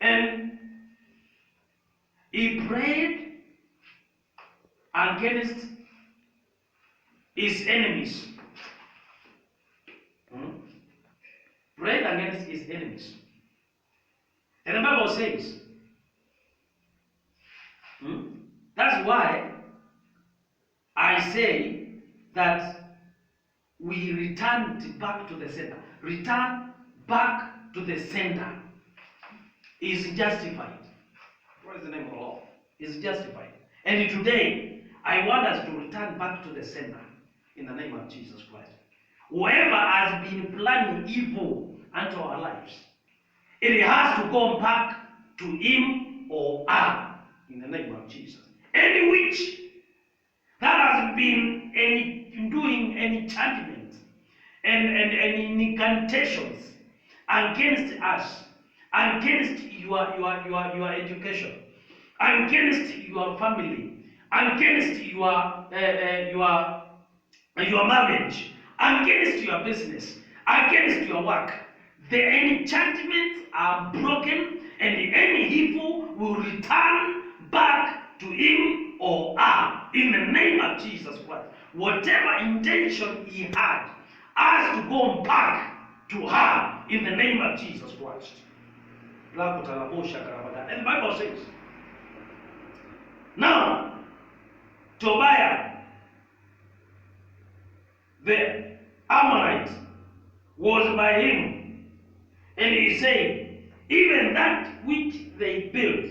And he prayed against his enemies. Prayed against his enemies. And the Bible says, that's why I say that we returned back to the center. Return back to the center is justified. What is the name of the Lord? Is justified. And today, I want us to return back to the center in the name of Jesus Christ. Whoever has been planning evil unto our lives, it has to go back to him or her in the name of Jesus. Any witch that has been doing any enchantment and incantations against us, against your education, against your family, against your marriage, against your business, against your work, the enchantments are broken, and any evil will return back to him or her in the name of Jesus Christ. Whatever intention he had has to go back to her in the name of Jesus Christ. And the Bible says, now Tobiah the Ammonite was by him, and he said, even that which they built,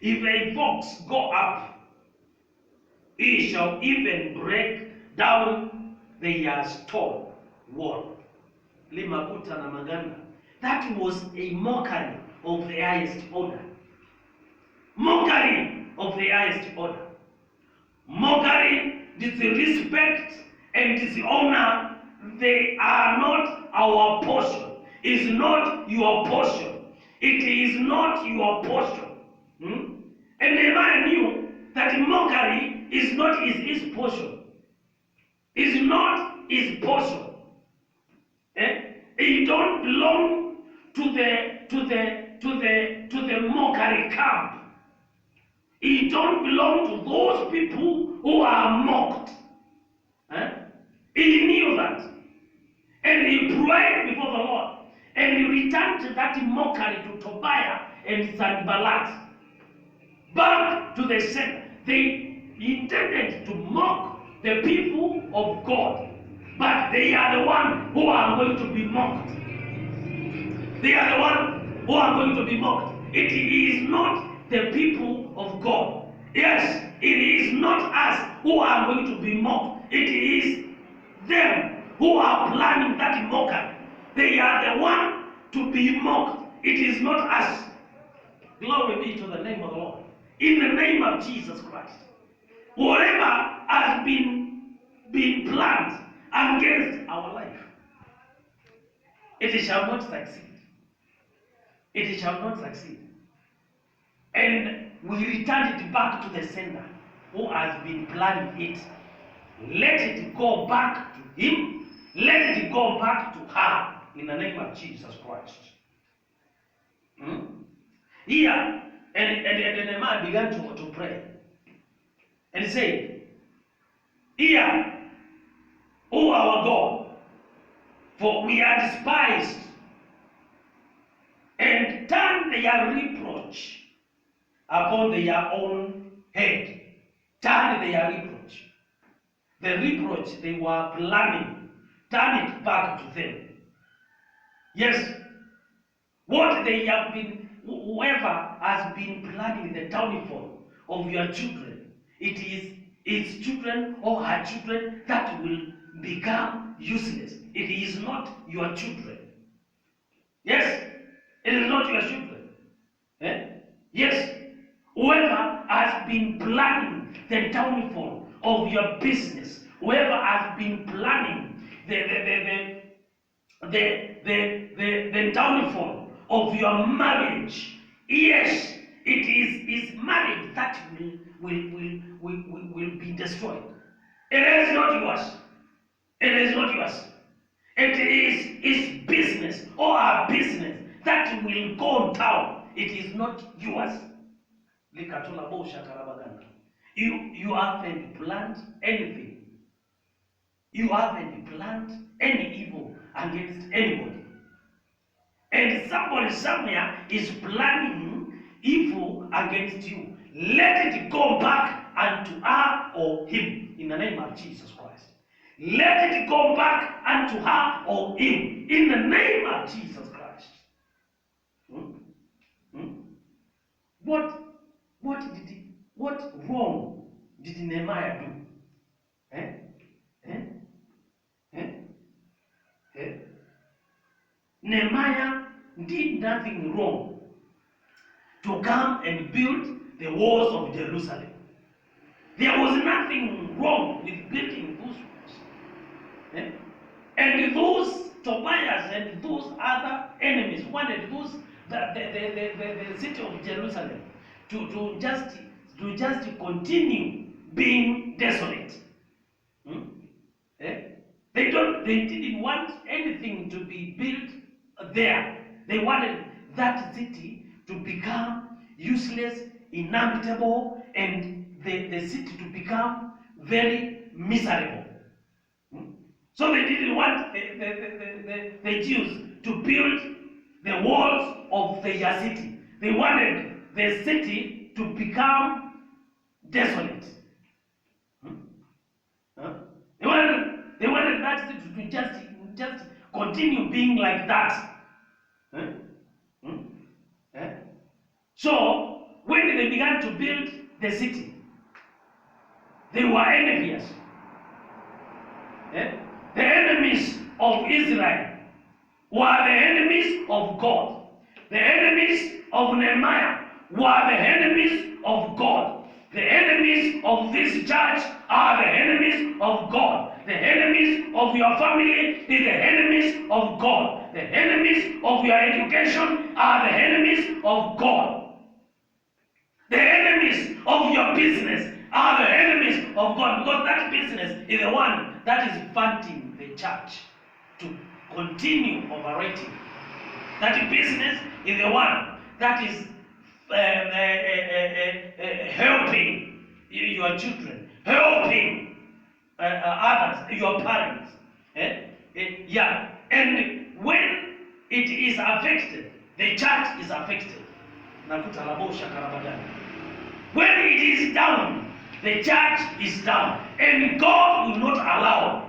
if a fox go up, he shall even break down their stone wall. Limakuta na maganda. That was a mockery of the highest order. Mockery of the highest order. Mockery, disrespect, and dishonor, they are not our portion. Is not your portion. It is not your portion. And Nehemiah knew that mockery is not his portion. Is not his portion. He don't belong to the mockery camp. He don't belong to those people who are mocked. He knew that. And he prayed before the Lord. And he returned that mockery to Tobiah and Sanballat. Back to the center. They intended to mock the people of God. But they are the ones who are going to be mocked. They are the ones who are going to be mocked. It is not the people of God. Yes, it is not us who are going to be mocked. It is them who are planning that mockery. They are the one to be mocked. It is not us. Glory be to the name of the Lord. In the name of Jesus Christ. Whatever has been planned against our life, it shall not succeed. It shall not succeed. And we return it back to the sender who has been planning it. Let it go back to him. Let it go back to her in the name of Jesus Christ. Here, and Nehemiah began to pray. And he said, hear, O our God, for we are despised, and turn their reproach upon their own head. Turn their reproach. The reproach they were planning, turn it back to them. Yes, what they have been, whoever has been planning the downfall of your children, it is his children or her children that will become useless. It is not your children. Yes, it is not your children. Yes, whoever has been planning the downfall of your business, whoever has been planning the downfall of your marriage, yes, it is marriage that will be destroyed. It is not yours. It is not yours. It is his business or our business that will go down. It is not yours. You haven't planned anything. You haven't planned any evil against anybody. And somebody somewhere is planning evil against you. Let it go back unto her or him in the name of Jesus Christ. Let it go back unto her or him in the name of Jesus Christ. What wrong did Nehemiah do? Nehemiah did nothing wrong to come and build the walls of Jerusalem. There was nothing wrong with building those walls. And those Tobias and those other enemies wanted the city of Jerusalem to just continue being desolate. They didn't want anything to be built there. They wanted that city to become useless, inhabitable, and the city to become very miserable. So they didn't want the Jews to build the walls of their city. They wanted the city to become desolate. They wanted that city to just continue being like that. So when they began to build the city, they were envious. The enemies of Israel were the enemies of God. The enemies of Nehemiah were the enemies of God. The enemies of this church are the enemies of God. The enemies of your family is the enemies of God. The enemies of your education are the enemies of God. The enemies of your business are the enemies of God, because that business is the one that is funding the church to continue operating. That business is the one that is helping your children, helping others, your parents. Yeah, and when it is affected, the church is affected. When it is down, the church is down, and God will not allow.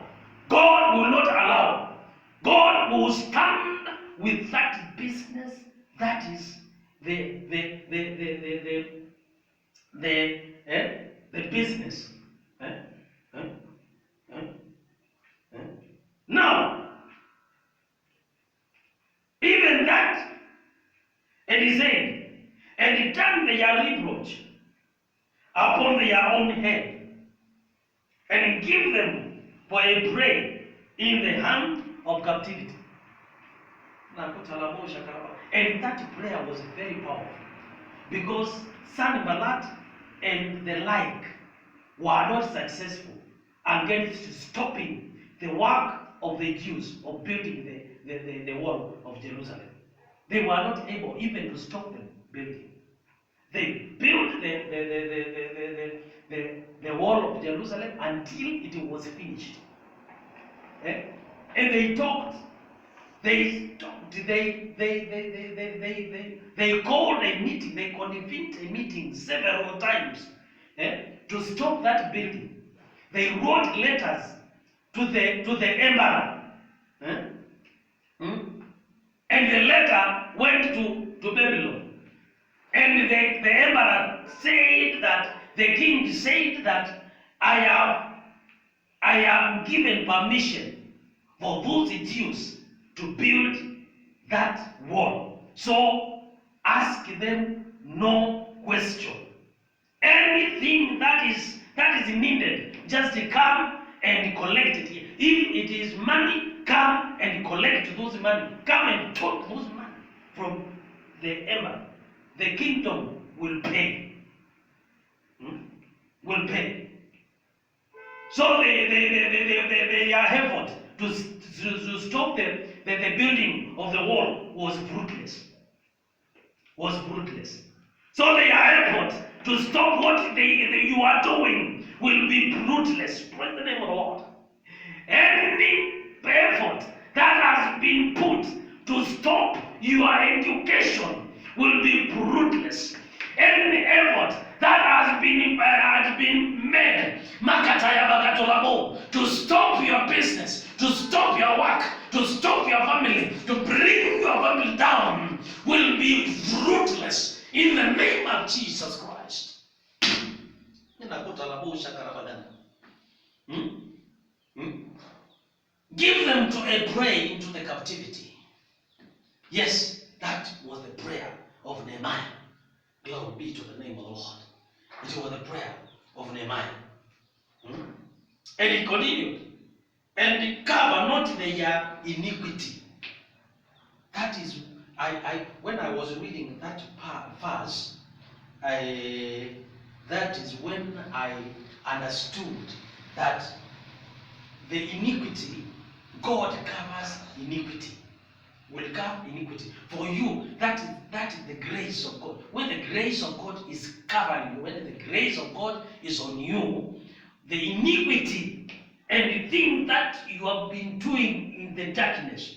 God will not allow. God will stand with that business that is the business. Now, even that, and he said, and he turned their reproach upon their own head, and give them for a prey in the hand of captivity. And that prayer was very powerful, because Sanballat and the like were not successful against stopping the work of the Jews of building the wall of Jerusalem. They were not able even to stop them building. They built the wall of Jerusalem until it was finished. And they talked. They called a meeting. They convened a meeting several times to stop that building. They wrote letters to the emperor, and the letter went to Babylon. And the emperor said that, the king said that, I have given permission for those Jews to build that wall. So ask them no question. Anything that is needed, just come and collect it. If it is money, come and collect those money. Come and take those money from the emperor. The kingdom will pay. Will pay. So their effort to stop the building of the wall was fruitless. was fruitless. So their effort to stop what you are doing will be fruitless. Praise the name of the Lord. Any effort that has been put to stop your education will be fruitless. Any effort that has been made to stop your business, to stop your work, to stop your family, to bring your family down will be fruitless in the name of Jesus Christ. Give them to a prey into the captivity. Yes, that was the prayer of Nehemiah. Glory be to the name of the Lord. It was the prayer of Nehemiah. And he continued. And cover not their iniquity. That is, when I was reading that verse, that is when I understood that the iniquity, God covers iniquity. Will cover iniquity. For you, that is the grace of God. When the grace of God is covering you, when the grace of God is on you, the iniquity and the thing that you have been doing in the darkness